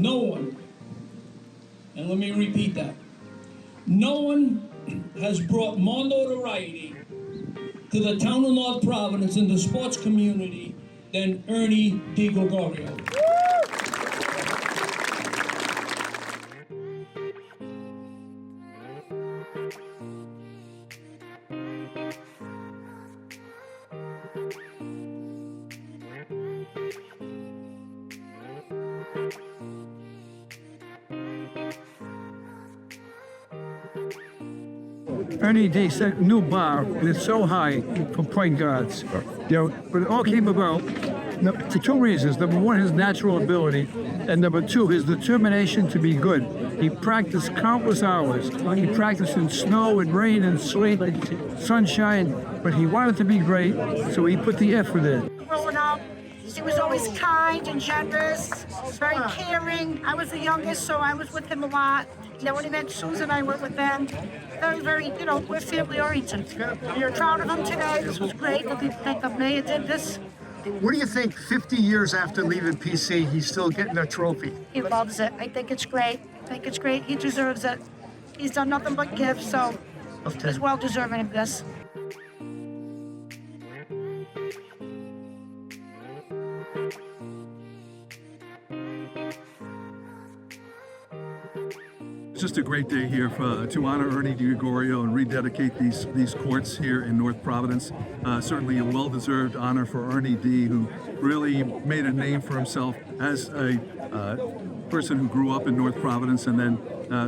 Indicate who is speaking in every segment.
Speaker 1: No one, and let me repeat that, no one has brought more notoriety to the town of North Providence and the sports community than Ernie DiGregorio.
Speaker 2: Ernie D set a new bar, and it's so high for point guards. But it all came about for two reasons. Number one, his natural ability, and number two, his determination to be good. He practiced countless hours. He practiced in snow and rain and sleet, sunshine, but he wanted to be great, so he put the effort in.
Speaker 3: Growing up, he was always kind and generous, very caring. I was the youngest, so I was with him a lot. Then when he met Susan, I went with them. Very, we're family oriented. We're proud of him today. This was great that the mayor did this.
Speaker 4: What do you think 50 years after leaving PC, he's still getting a trophy?
Speaker 3: He loves it. I think it's great. He deserves it. He's done nothing but give, so he's well deserving of this.
Speaker 5: It's just a great day here to honor Ernie DiGregorio and rededicate these courts here in North Providence. Certainly a well-deserved honor for Ernie D, who really made a name for himself as a person who grew up in North Providence and then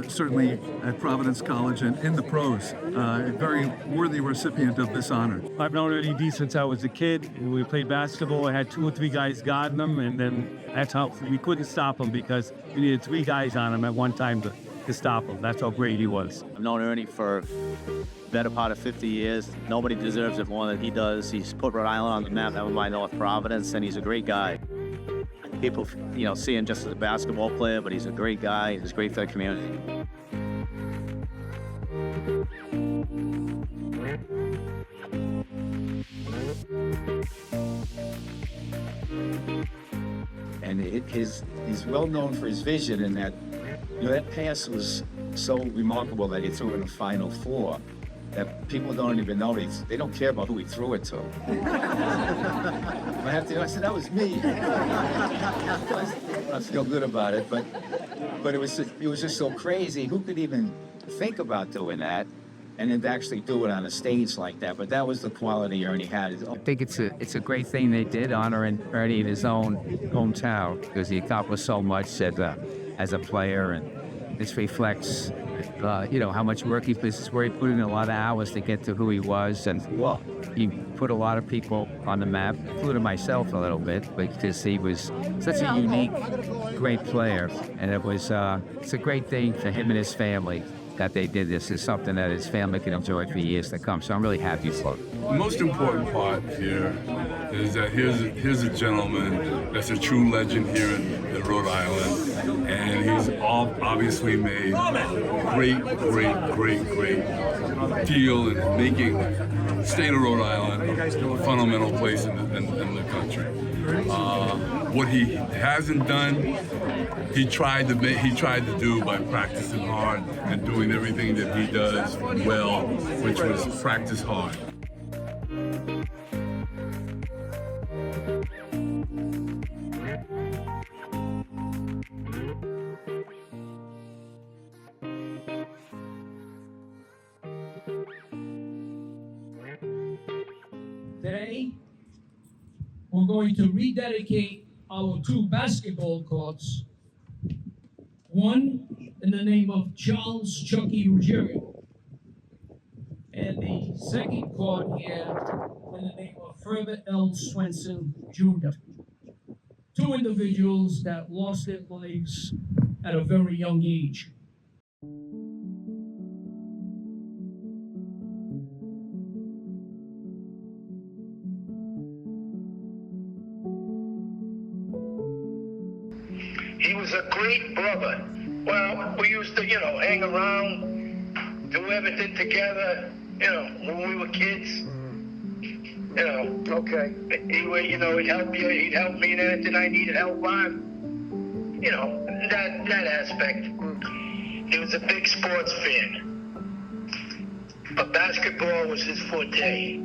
Speaker 5: certainly at Providence College and in the pros. A very worthy recipient of this honor.
Speaker 6: I've known Ernie D since I was a kid. We played basketball. I had 2 or 3 guys guarding him, and then that's how we couldn't stop him because we needed 3 guys on him at one time to stop him. That's how great he was.
Speaker 7: I've known Ernie for the better part of 50 years. Nobody deserves it more than he does. He's put Rhode Island on the map, never mind North Providence, and he's a great guy. People, see him just as a basketball player, but he's a great guy. He's great for the community.
Speaker 8: And he's well known for his vision in that, that pass was so remarkable that he threw in the Final Four that people don't even know. They don't care about who he threw it to. I said, that was me. I feel good about it, but it was just so crazy. Who could even think about doing that? And then actually do it on a stage like that. But that was the quality Ernie had.
Speaker 9: I think it's a great thing they did, honoring Ernie in his own hometown, because he accomplished so much as a player, and this reflects, how much work he put in a lot of hours to get to who he was, and he put a lot of people on the map, including myself a little bit, because he was such a unique, great player, and it's a great thing for him and his family that they did this. Is something that his family can enjoy for years to come. So I'm really happy for him.
Speaker 10: The most important part here is that here's a gentleman that's a true legend here in Rhode Island, and he's obviously made great deal in making the state of Rhode Island a fundamental place in the country. What he hasn't done, he tried to do by practicing hard and doing everything that he does well, which was practice hard.
Speaker 1: Today, we're going to rededicate our 2 basketball courts. One in the name of Charles Chucky Ruggiero, and the second court here in the name of Herbert L. Swenson Jr. 2 individuals that lost their lives at a very young age.
Speaker 11: He was a great brother. Well, we used to, hang around, do everything together, when we were kids.
Speaker 4: Okay.
Speaker 11: He'd help you, he'd help me in anything I needed help on. that aspect. He was a big sports fan. But basketball was his forte.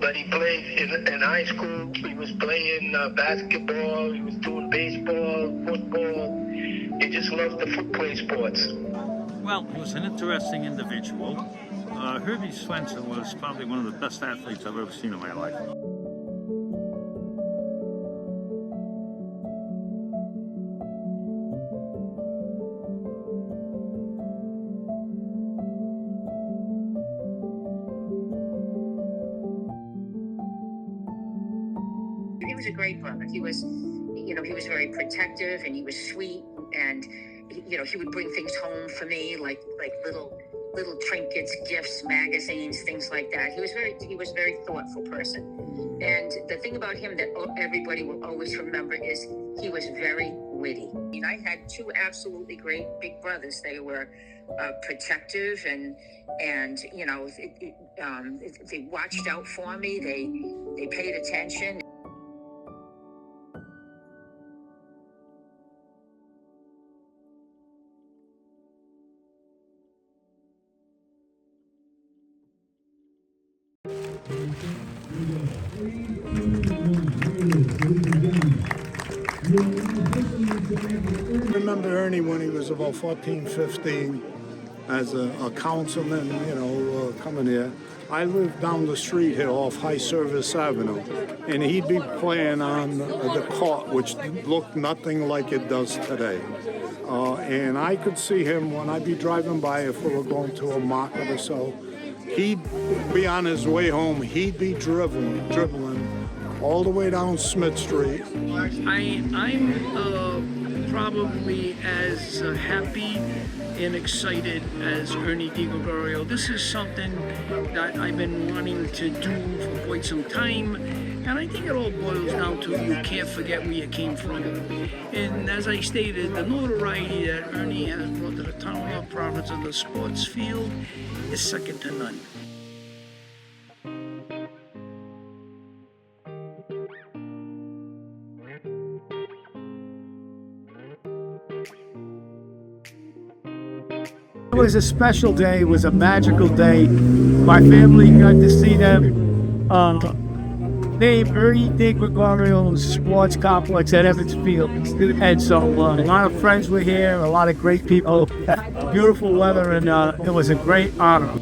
Speaker 11: But he played in high school. He was playing basketball. He was doing baseball, football. He just loved the play sports.
Speaker 12: Well, he was an interesting individual. Herbie Swenson was probably one of the best athletes I've ever seen in my life.
Speaker 13: He was a great brother. He was, he was very protective and he was sweet, and he would bring things home for me, like little trinkets, gifts, magazines, things like that. He was a very thoughtful person. And the thing about him that everybody will always remember is he was very witty. I had two absolutely great big brothers. They were protective and they watched out for me. They paid attention.
Speaker 14: I remember Ernie when he was about 14, 15 as a councilman, coming here. I lived down the street here off High Service Avenue, and he'd be playing on the court, which looked nothing like it does today. And I could see him when I'd be driving by, if we were going to a market or so. He'd be on his way home, he'd be dribbling all the way down Smith Street.
Speaker 1: I'm probably as happy and excited as Ernie DiGregorio. This is something that I've been wanting to do for quite some time, and I think it all boils down to you can't forget where you came from. And as I stated, the notoriety that Ernie has brought to the town of Providence and the sports field is second to none.
Speaker 2: It was a special day. It was a magical day. My family got to see them name Ernie DiGregorio Sports Complex at Evans Field. And so a lot of friends were here, a lot of great people, beautiful weather, and it was a great honor.